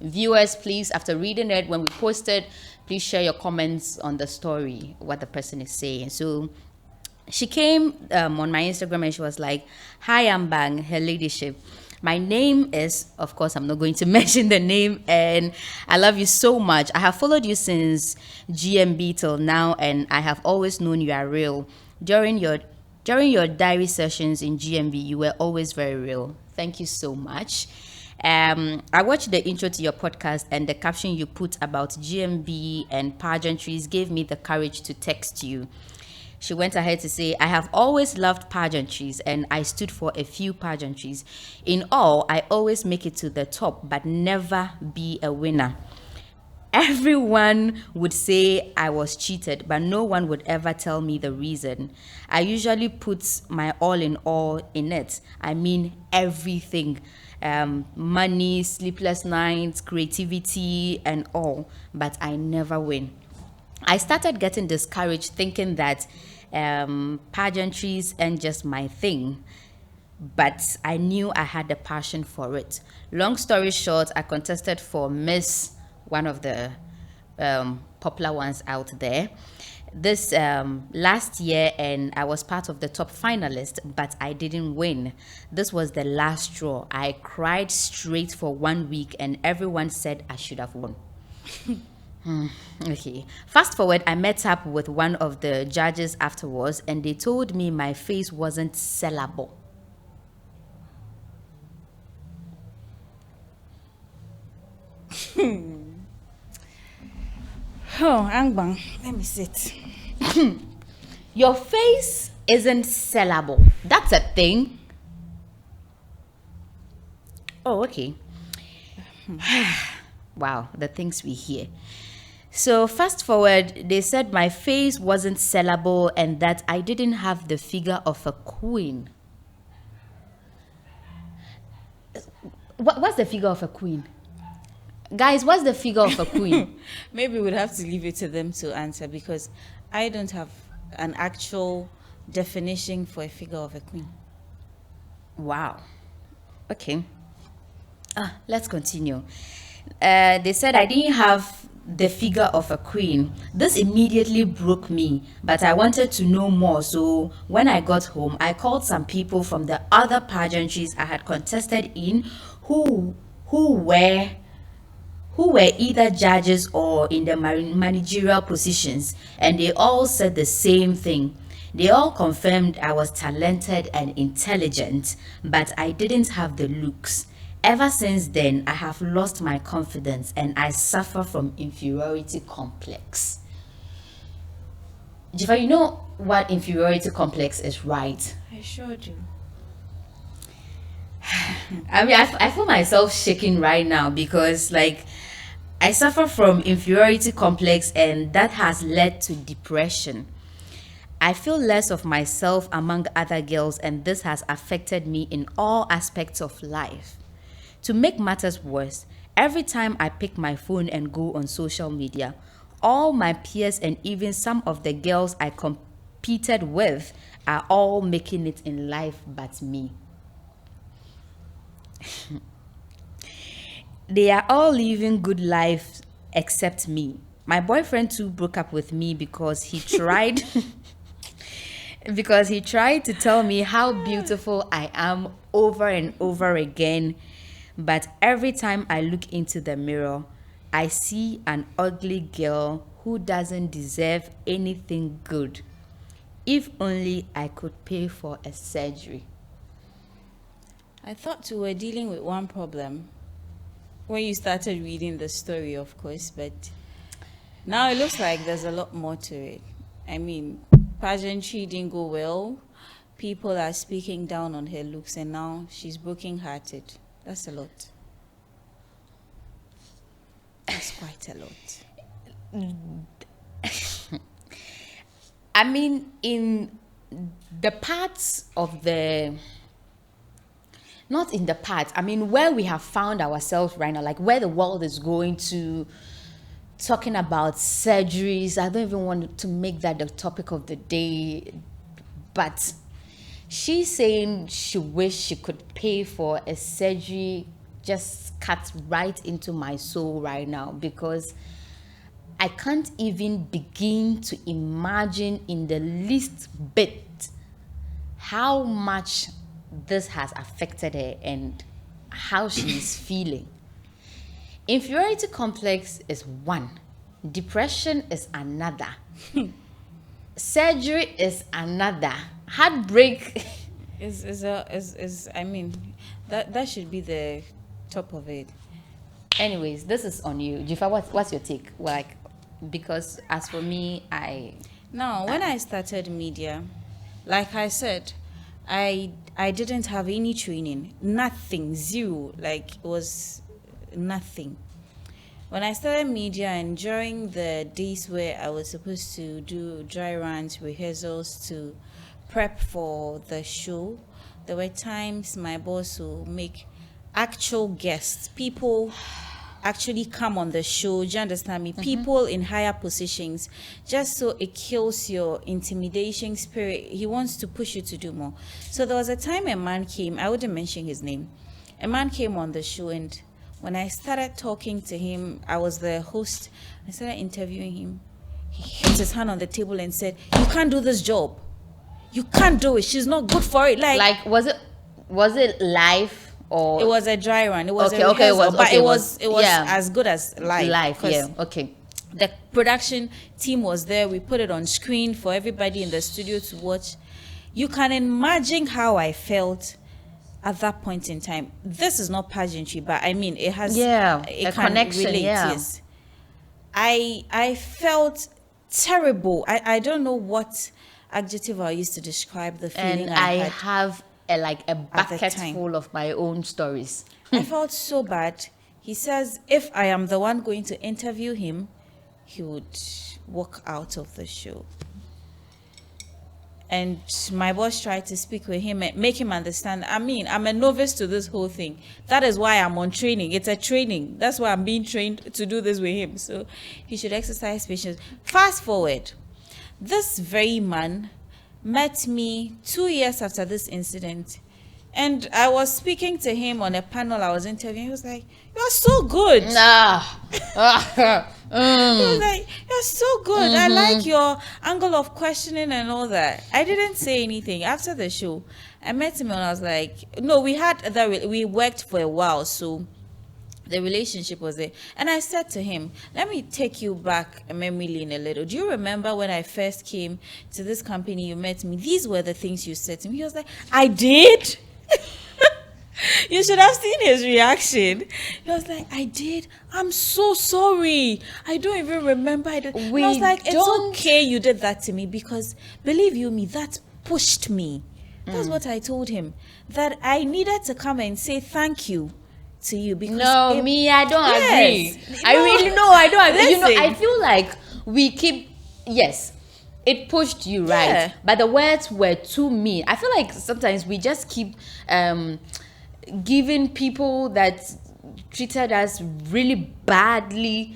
Viewers, please, after reading it, when we post it, please share your comments on the story, what the person is saying. So she came on my Instagram and she was like, "Hi, I'm Bang, Her Ladyship. My name is," of course, I'm not going to mention the name, "and I love you so much. I have followed you since GMB till now, and I have always known you are real. During your diary sessions in GMB, you were always very real. Thank you so much. I watched the intro to your podcast, and the caption you put about GMB and pageantries gave me the courage to text you." She went ahead to say, "I have always loved pageantries and I stood for a few pageantries. In all, I always make it to the top but never be a winner. Everyone would say I was cheated, but no one would ever tell me the reason. I usually put my all in it. I mean everything. Money, sleepless nights, creativity and all, but I never win. I started getting discouraged thinking that pageantries ain't just my thing, but I knew I had the passion for it. Long story short, I contested for Miss, one of the popular ones out there, this last year, and I was part of the top finalist, but I didn't win. This was the last straw. I cried straight for 1 week and everyone said I should have won." Okay. Fast forward, I met up with one of the judges afterwards and they told me my face wasn't sellable. Oh, Angbang, let me sit. Your face isn't sellable. That's a thing. Oh, okay. Wow, the things we hear. So fast forward, they said my face wasn't sellable and that I didn't have the figure of a queen. What's the figure of a queen? Guys, what's the figure of a queen? Maybe we'd have to leave it to them to answer because I don't have an actual definition for a figure of a queen. Wow. Okay. Let's continue. They said I didn't have the figure of a queen. This immediately broke me, but I wanted to know more. So when I got home, I called some people from the other pageantries I had contested in who were either judges or in the managerial positions, and they all said the same thing. They all confirmed I was talented and intelligent, but I didn't have the looks. Ever since then, I have lost my confidence and I suffer from inferiority complex. Jifa, you know what inferiority complex is, right? I sure do. I mean, I feel myself shaking right now because, like, I suffer from inferiority complex and that has led to depression. I feel less of myself among other girls and this has affected me in all aspects of life. To make matters worse, every time I pick my phone and go on social media, all my peers and even some of the girls I competed with are all making it in life but me. They are all living good lives except me. My boyfriend too broke up with me because he tried to tell me how beautiful I am over and over again. But every time I look into the mirror, I see an ugly girl who doesn't deserve anything good. If only I could pay for a surgery. I thought we were dealing with one problem when you started reading the story, of course, but now it looks like there's a lot more to it. I mean, pageantry didn't go well. People are speaking down on her looks, and now she's broken-hearted. That's a lot. That's quite a lot. I mean, in the parts of the... Not in the parts. I mean, where we have found ourselves right now, like where the world is going to, talking about surgeries. I don't even want to make that the topic of the day, but she's saying she wished she could pay for a surgery just cut right into my soul right now, because I can't even begin to imagine in the least bit how much this has affected her and how she is feeling. Inferiority complex is one. Depression is another. Surgery is another. Heartbreak I mean, that should be the top of it. Anyways, this is on you. Jifa, what's your take? Like, because as for me, Now, when I started media, like I said, I didn't have any training, nothing, zero. Like, it was nothing. When I started media, and during the days where I was supposed to do dry runs, rehearsals to prep for the show, there were times my boss would make actual guests, people actually come on the show. Do you understand me? People in higher positions, just so it kills your intimidation spirit. He wants to push you to do more. So there was a time a man came, I wouldn't mention his name. A man came on the show, and when I started talking to him, I was the host, I started interviewing him. He hit his hand on the table and said, "You can't do this job. You can't do it. She's not good for it." Like was it live? Or it was a dry run. It was okay, a okay, rehearsal, it was yeah, as good as live. Live, yeah, okay. The production team was there. We put it on screen for everybody in the studio to watch. You can imagine how I felt at that point in time. This is not pageantry, but I mean, it has a connection. Relate, yeah. Yes. I felt terrible. I don't know what adjective I used to describe the feeling. And I I had have a bucket full of my own stories. I felt so bad. He says if I am the one going to interview him, he would walk out of the show. And my boss tried to speak with him and make him understand. I mean, I'm a novice to this whole thing. That is why I'm on training. It's a training. That's why I'm being trained to do this with him. So he should exercise patience. Fast forward. This very man met me 2 years after this incident, and I was speaking to him on a panel I was interviewing. He was like, "You're so good." He was like, "You're so good. I like your angle of questioning and all that." I didn't say anything. After the show, I met him and I was like, no, we worked for a while, so the relationship was there. And I said to him, let me take you back a memory lane a little. Do you remember when I first came to this company, you met me? These were the things you said to me. He was like, "I did?" You should have seen his reaction. He was like, "I did? I'm so sorry. I don't even remember." I was like, "It's okay you did that to me, because believe you me, that pushed me." That's what I told him. That I needed to come and say thank you to you, because I don't agree. I don't agree. Listen. I feel like we keep, yes, it pushed you, right? Yeah. But the words were too mean. I feel like sometimes we just keep giving people that treated us really badly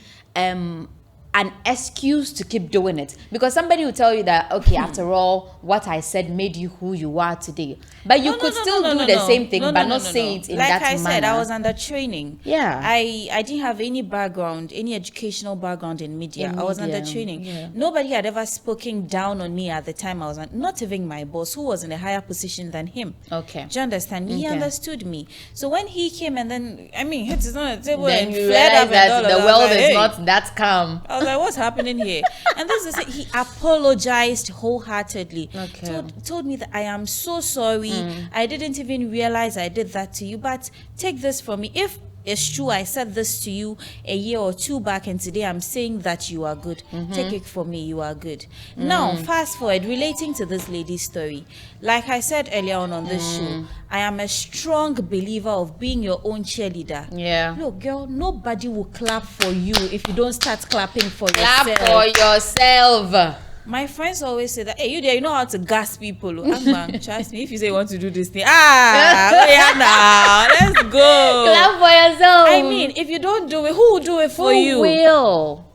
an excuse to keep doing it, because somebody will tell you that, okay, after all, what I said made you who you are today, but you could still do the same thing, but not say it in that manner. Like I said, I was under training. Yeah. I didn't have any background, any educational background in media. I was under training. Yeah. Nobody had ever spoken down on me at the time I was on, not even my boss, who was in a higher position than him. Okay. Do you understand me? Okay. He understood me. So when he came and then, I mean, it is on the table, then and you realize that the world is not that calm. I was like, what's happening here? And this is it. He apologized wholeheartedly. Okay. Told me that I am so sorry. I didn't even realize I did that to you, but take this from me. If it's true I said this to you a year or two back, and today I'm saying that you are good, take it from me, you are good. Now, fast forward, relating to this lady's story. Like I said earlier on this show, I am a strong believer of being your own cheerleader. Yeah. Look, girl, nobody will clap for you if you don't start clapping for yourself. Clap for yourself. My friends always say that, hey, you there, you know how to gas people. Man, trust me, if you say you want to do this thing, yeah, now, let's go. Clap for yourself. I mean, if you don't do it, who will do it for you? Who will?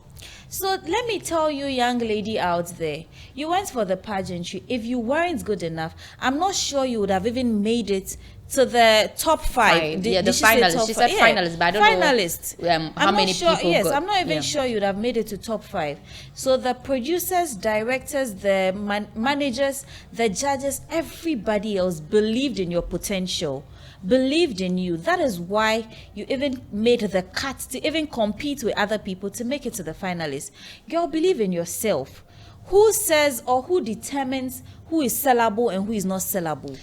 So let me tell you, young lady out there, you went for the pageantry. If you weren't good enough, I'm not sure you would have even made it to the top five. The Did she say finalists. top She said five? finalists, but I don't finalists. know how I'm many not sure. people Yes, got. I'm not even sure you'd have made it to top five. So the producers, directors, the managers, the judges, everybody else believed in your potential, believed in you. That is why you even made the cut to even compete with other people to make it to the finalists. Girl, believe in yourself. Who says or who determines who is sellable and who is not sellable?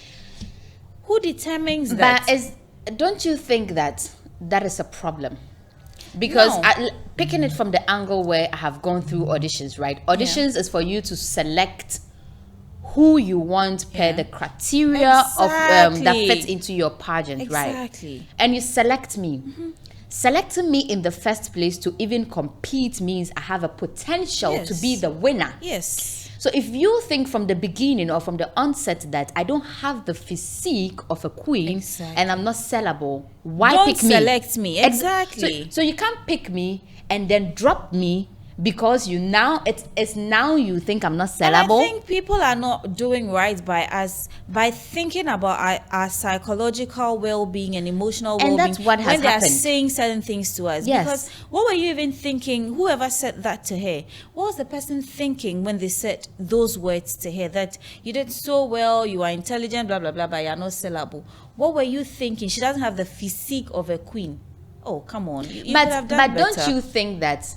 Who determines that? But don't you think that is a problem? Because No. picking it from the angle where I have gone through auditions, right? Auditions is for you to select who you want per the criteria of that fits into your pageant, right? Exactly. And you select me. Selecting me in the first place to even compete means I have a potential to be the winner. Yes. So if you think from the beginning or from the onset that I don't have the physique of a queen and I'm not sellable, why Don't pick me? select me. Exactly. So you can't pick me and then drop me because it's now you think I'm not sellable. And I think people are not doing right by us by thinking about our psychological well-being and emotional well-being. And that's what has when they happened. are saying certain things to us. Yes. Because what were you even thinking? Whoever said that to her, what was the person thinking when they said those words to her? That you did so well, you are intelligent, blah blah blah, but you're not sellable. What were you thinking? She doesn't have the physique of a queen. Oh, come on. You could have done don't better. you think that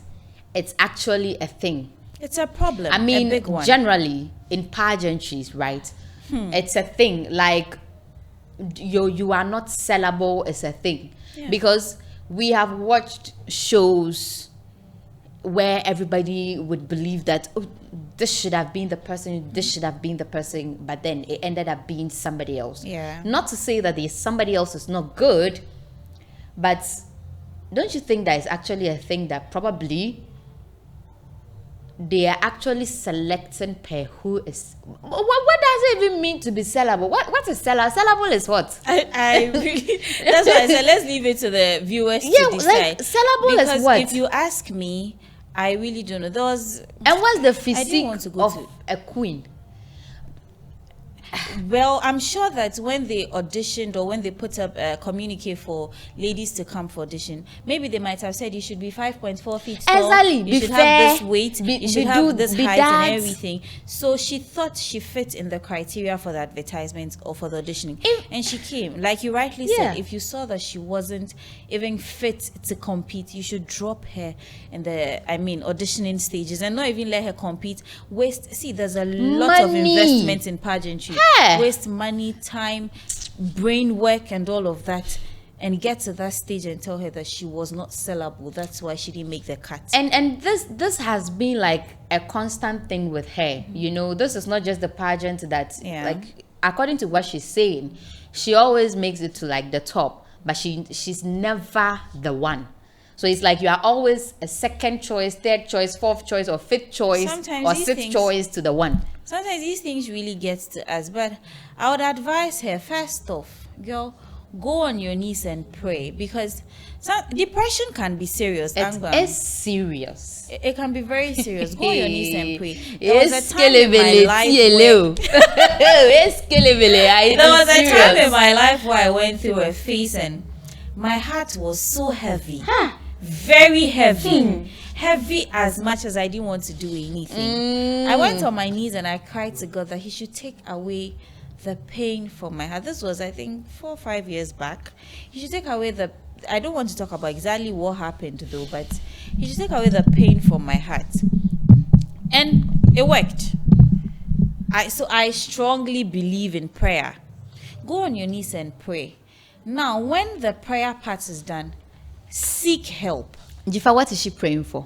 it's actually a thing? It's a problem. I mean, a big one. generally in pageantries, right? It's a thing. Like you are not sellable is a thing. Because we have watched shows where everybody would believe that this should have been the person, this should have been the person, but then it ended up being somebody else. Yeah. Not to say that the somebody else is not good, but don't you think that is actually a thing that probably they are actually selecting per who is what does it even mean to be sellable? What is seller? Sellable is what? I really, that's why I said let's leave it to the viewers to decide. Like sellable because is what? if you ask me, I really don't know. And what's the physique want to go of to- a queen? Well, I'm sure that when they auditioned or when they put up a communique for ladies to come for audition, maybe they might have said you should be 5.4 feet tall. Exactly. You Be should fair, have this weight. be- You be should have do- this be height that. and everything. So she thought she fit in the criteria for the advertisement or for the auditioning, and she came. Like you rightly said, if you saw that she wasn't even fit to compete, you should drop her in the auditioning stages and not even let her compete. There's a lot of Money. investment in pageantry. Yeah. Waste money, time, brain work, and all of that, and get to that stage and tell her that she was not sellable. That's why she didn't make the cut. And this has been like a constant thing with her. You know, this is not just the pageant that like according to what she's saying, she always makes it to like the top, but she's never the one. So it's like you are always a second choice, third choice, fourth choice, or fifth choice, Sometimes or these sixth things- choice to the one. Sometimes these things really get to us, but I would advise her, first off, girl, go on your knees and pray, because depression can be serious. It is serious. It can be very serious. Go on your knees and pray. There Yes, was a time in my life in my life where I went through a phase and my heart was so heavy, very heavy. Heavy as much as I didn't want to do anything. I went on my knees and I cried to God that He should take away the pain from my heart. This was, I think, 4 or 5 years back. He should take away I don't want to talk about exactly what happened though, but He should take away the pain from my heart. And it worked. So I strongly believe in prayer. Go on your knees and pray. Now, when the prayer part is done, seek help. Jifa, what is she praying for?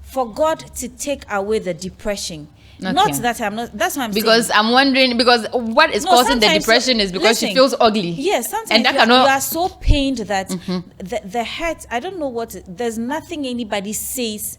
For God to take away the depression. Okay. Not that I'm not, that's what I'm Because saying. I'm wondering, because what is causing the sometimes- depression is because she listen, feels ugly. Yes, sometimes And that you cannot. are so pained that the hurt, I don't know there's nothing anybody says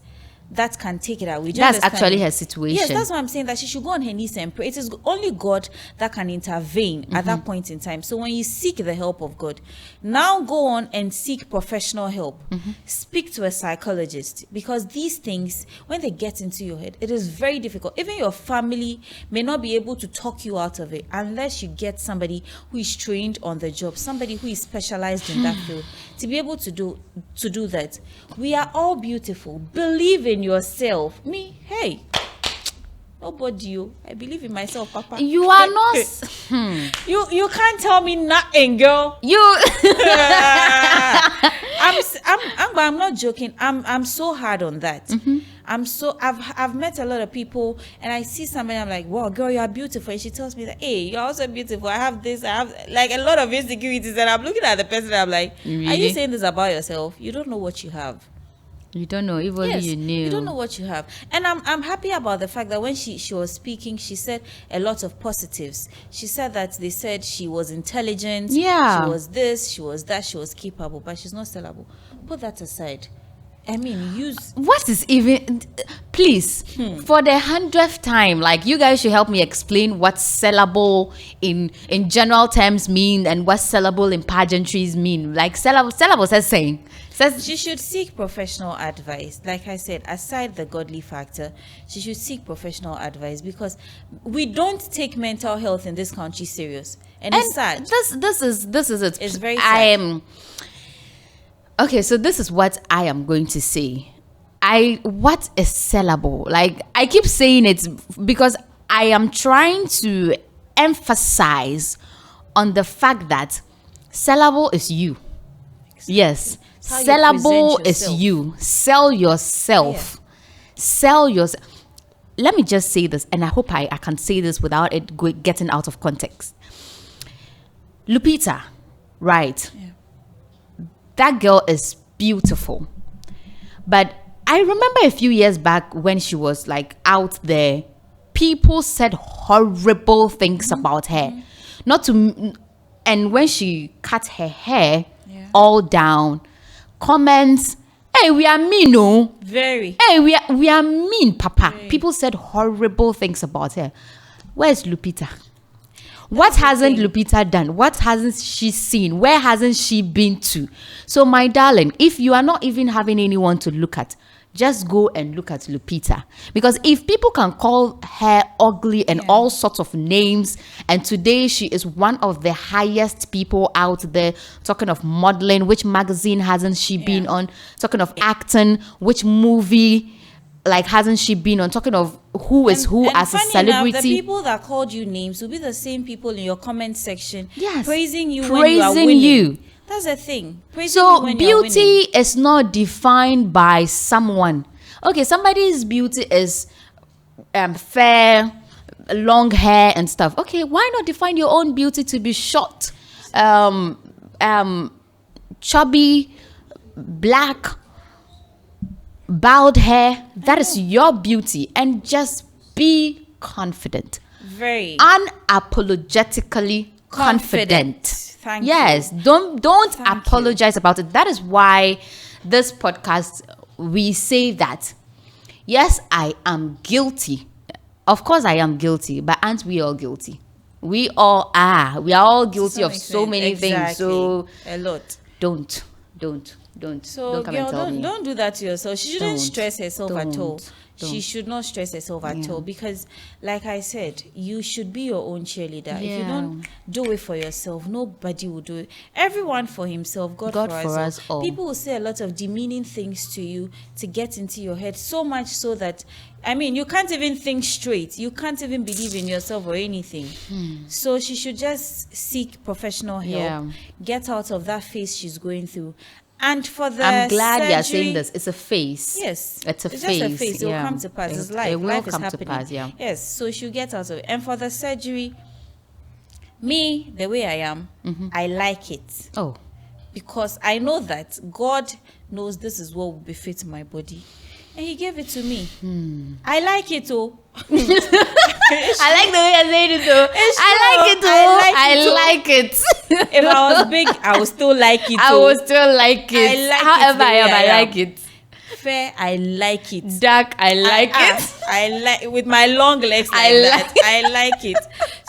that can take it away. Do you That's understand actually me? her situation. Yes, that's why I'm saying that she should go on her knees and pray. It is only God that can intervene at that point in time. So when you seek the help of God, now go on and seek professional help. Speak to a psychologist, because these things, when they get into your head, it is very difficult. Even your family may not be able to talk you out of it unless you get somebody who is trained on the job, somebody who is specialized in that field to be able to do that. We are all beautiful. Believe in yourself. Me, hey, nobody. You, I believe in myself, Papa. You are not. You can't tell me nothing, girl. I'm not joking. I'm so hard on that. I've met a lot of people, and I see somebody, I'm like, wow, girl, you are beautiful. And she tells me that, hey, you're also beautiful. I have this, I have like a lot of insecurities, and I'm looking at the person and I'm like, Really? Are you saying this about yourself? You don't know what you have. You don't know, if only Yes, you knew. you don't know what you have. And I'm happy about the fact that when she was speaking, she said a lot of positives. She said that they said she was intelligent, Yeah. she was this, she was that, she was capable, but she's not sellable. Put that aside. I mean, use... What is even... Please, for the 100th time, like, you guys should help me explain what sellable in general terms mean and what sellable in pageantries mean. Like, sellable says saying... She should seek professional advice. Like I said, aside the godly factor, she should seek professional advice, because we don't take mental health in this country serious. And it's sad. This is it. It's very sad. Okay, so this is what I am going to say. What is sellable? Like, I keep saying it because I am trying to emphasize on the fact that sellable is you. Exactly. Yes. Sellable is you. Sell yourself. Yeah. Sell yourself. Let me just say this, and I hope I can say this without it getting out of context. Lupita, right? Yeah. That girl is beautiful. But I remember a few years back when she was like out there, people said horrible things about her. And when she cut her hair all down, comments, hey, we are mean, no? Very. Hey, we are mean, Papa. Very. People said horrible things about her. Where's Lupita? What hasn't Lupita done? What hasn't she seen? Where hasn't she been to? So, my darling, if you are not even having anyone to look at, just go and look at Lupita. Because if people can call her ugly and all sorts of names, and today she is one of the highest people out there, talking of modeling, which magazine hasn't she been on? Talking of acting, which movie like hasn't she been on? Talking of who is who as a celebrity. Enough, the people that called you names will be the same people in your comment section, praising you praising when you are winning. You. That's the thing. So beauty is not defined by someone. Okay, somebody's beauty is fair, long hair and stuff. Okay, why not define your own beauty to be short, chubby, black, bald hair? That is your beauty, and just be confident. Very unapologetically confident. Thank you. Don't apologize about it. That is why this podcast, we say that, yes, I am guilty. Of course I am guilty, but aren't we all guilty? We all are. We are all guilty of so many things. So a lot. Don't So don't come and tell me. Don't do that to yourself. She shouldn't stress herself at all. She should not stress herself at all, because like I said, you should be your own cheerleader. If you don't do it for yourself, nobody will do it. Everyone for himself, God for us all. People will say a lot of demeaning things to you to get into your head, so much so that, I mean, you can't even think straight. You can't even believe in yourself or anything. So she should just seek professional help, get out of that phase she's going through. And for the I'm glad surgery, you're saying this. It's a phase. Yes. It's just phase. a phase. It will come to pass. It's life. It will life come is happening. to pass, Yes. So she'll get out of it. And for the surgery, me, the way I am, I like it. Oh. Because I know that God knows this is what will befit my body. And he gave it to me. I like it, oh. I like the way I said it, though. I like it. If I was big, I would still like it. I would still like it. However I am, I like it. Fair, I like it. Dark, I like it. I like with my long legs like that. I like it.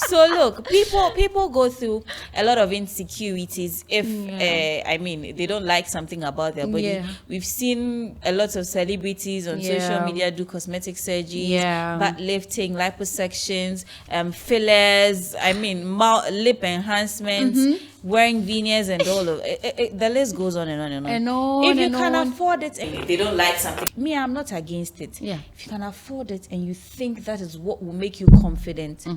So look, people go through a lot of insecurities if I mean they don't like something about their body. Yeah. We've seen a lot of celebrities on social media do cosmetic surgeries, butt lifting, liposuctions, fillers. I mean, lip enhancements. Wearing veneers and all of it, the list goes on and on and on. And on if you and can on. afford it and if they don't like something, me, I'm not against it. Yeah. If you can afford it and you think that is what will make you confident,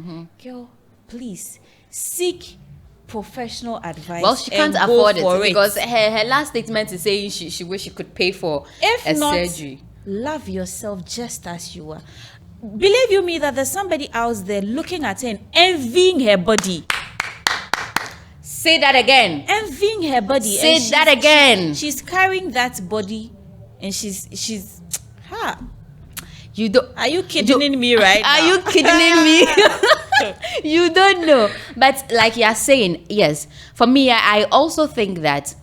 girl, please seek professional advice. Well, she can't and go afford for it because her last statement is saying she wish she could pay for If a not, surgery. love yourself just as you are. Believe you me that there's somebody out there looking at her and envying her body. Say that again. Envying her body. Say and that again. She's carrying that body, and she's ha. You don't. Are you kidding me right now? Are you kidding me? You don't know. But like you're saying, yes. For me, I also think that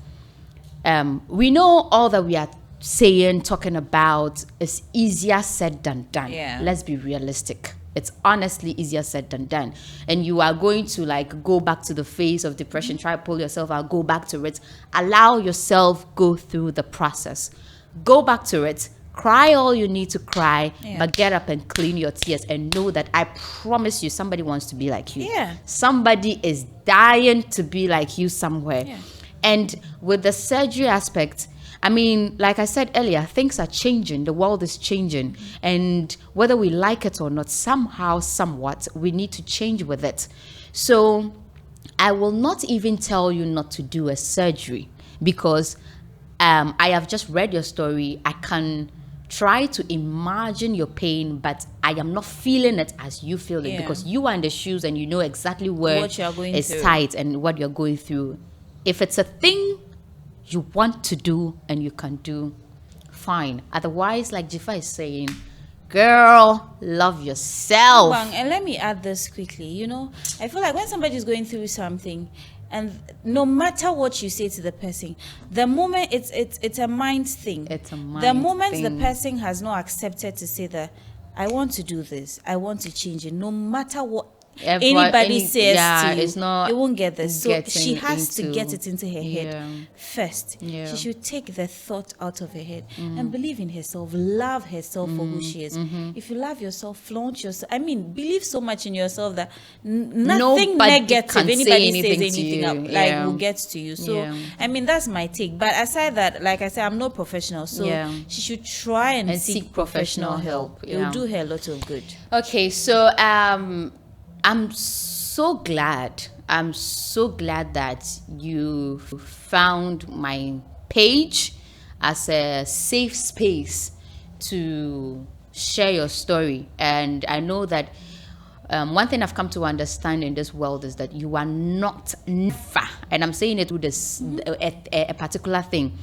we know all that we are saying, talking about is easier said than done. Yeah. Let's be realistic. It's honestly easier said than done. And you are going to like go back to the phase of depression, try to pull yourself out, go back to it. Allow yourself go through the process. Go back to it. Cry all you need to cry, but get up and clean your tears and know that I promise you somebody wants to be like you. Yeah. Somebody is dying to be like you somewhere. Yeah. And with the surgery aspect, I mean, like I said earlier, things are changing. The world is changing. And whether we like it or not, somehow, somewhat, we need to change with it. So I will not even tell you not to do a surgery because I have just read your story. I can try to imagine your pain, but I am not feeling it as you feel it because you are in the shoes and you know exactly where What you're going it's through. tight and what you're going through. If it's a thing you want to do and you can do, fine. Otherwise, like Jifa is saying, girl, love yourself. Bang, and let me add this quickly. You know, I feel like when somebody is going through something, and no matter what you say to the person, the moment it's a mind thing. It's a mind The moment thing. the person has not accepted to say that I want to do this, I want to change it, no matter what anybody says to you, it's not it won't get there. So getting she has to into- get it into her head Yeah. first. Yeah. She should take the thought out of her head and believe in herself, love herself for who she is. If you love yourself, flaunt yourself. I mean, believe so much in yourself that nothing Nobody negative can say anybody anything says to anything you. up, like Yeah. will get to you. So Yeah. I mean, that's my take. But aside that, like I said, I'm no professional, so Yeah. she should try and seek professional help. It will do her a lot of good. Okay, so I'm so glad. I'm so glad that you found my page as a safe space to share your story. And I know that one thing I've come to understand in this world is that you are not never, and I'm saying it with this a particular thing.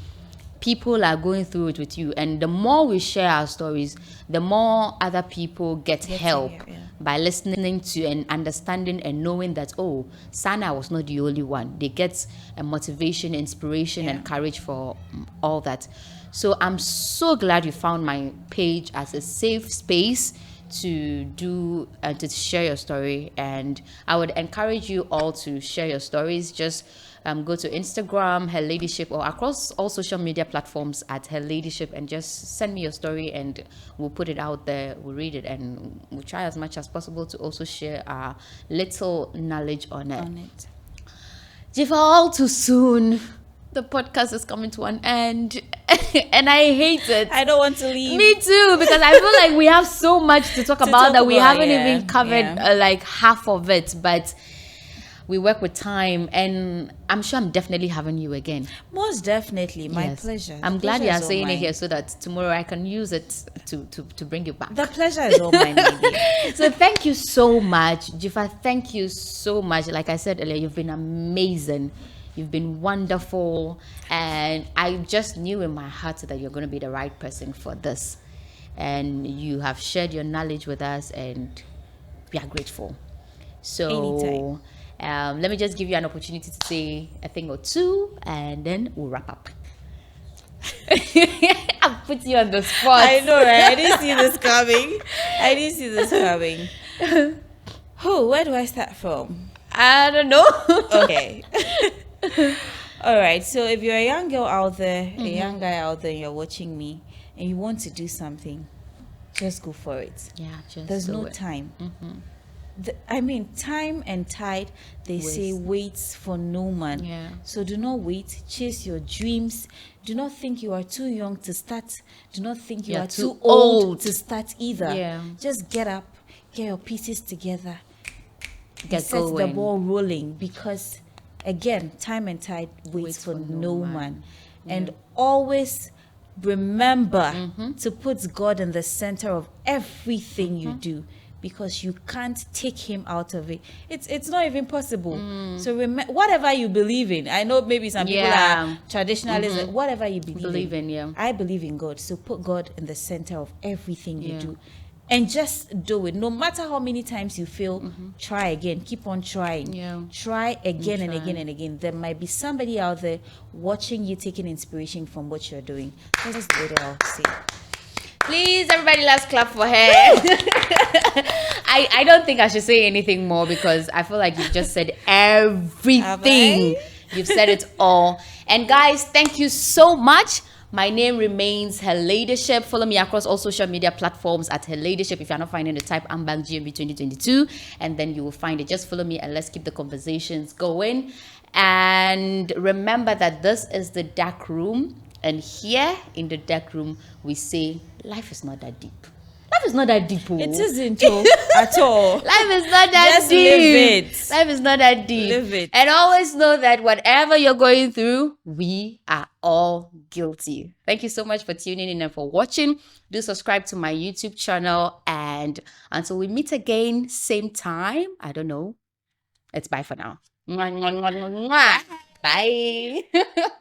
People are going through it with you, and the more we share our stories, the more other people get help hear, yeah. by listening to and understanding and knowing that, oh, Sana was not the only one. They get a motivation, inspiration, and courage for all that. So I'm so glad you found my page as a safe space to do to share your story. And I would encourage you all to share your stories. Just go to Instagram, HER-LADYSHIP, or across all social media platforms at HER-LADYSHIP, and just send me your story and we'll put it out there, we'll read it, and we'll try as much as possible to also share our little knowledge on it. Jifa, all too soon, the podcast is coming to an end. And I hate it. I don't want to leave. Me too, because I feel like we have so much to talk about that we haven't even covered like half of it. But we work with time, and I'm sure I'm definitely having you again. Most definitely, my Yes. pleasure. I'm The glad pleasure you are is all saying it mine. here so that tomorrow I can use it to bring you back. The pleasure is all mine, baby. So thank you so much, Jifa. Thank you so much. Like I said earlier, you've been amazing. You've been wonderful, and I just knew in my heart that you're going to be the right person for this. And you have shared your knowledge with us, and we are grateful. So let me just give you an opportunity to say a thing or two, and then we'll wrap up. I've put you on the spot. I know, right? I didn't see this coming. I didn't see this coming. Where do I start from? I don't know. Okay. All right. So if you're a young girl out there, a young guy out there, and you're watching me, and you want to do something, just go for it. Yeah, just There's do no it. time. Time and tide, they say, waits for no man. Yeah. So do not wait. Chase your dreams. Do not think you are too young to start. Do not think you You're are too too old old. to start either. Yeah. Just get up, get your pieces together, Get set the going. ball rolling, because again, time and tide waits for no man. And always remember to put God in the center of everything you do, because you can't take him out of it. It's not even possible. So whatever you believe in, I know maybe some people are traditionalists, whatever you believe in, yeah. I believe in God. So put God in the center of everything you do. And just do it. No matter how many times you fail, try again. Keep on trying. Yeah. Try again and again and again. There might be somebody out there watching you, taking inspiration from what you're doing. That's just what I'll say. Please, everybody, let's clap for her. I don't think I should say anything more, because I feel like you've just said everything. You've said it all. And guys, thank you so much. My name remains HER-LADYSHIP. Follow me across all social media platforms at HER-LADYSHIP. If you're not finding it, type Ambang GMB 2022 and then you will find it. Just follow me and let's keep the conversations going. And remember that this is the dark room. And here in the dark room, we say life is not that deep. Life is not that deep. Oh. It isn't at all. Life is not that Just deep. live it. Life is not that deep. Live it. And always know that whatever you're going through, we are all guilty. Thank you so much for tuning in and for watching. Do subscribe to my YouTube channel. And until we meet again, same time, I don't know. It's bye for now. Mwah, mwah, mwah, mwah, mwah. Bye.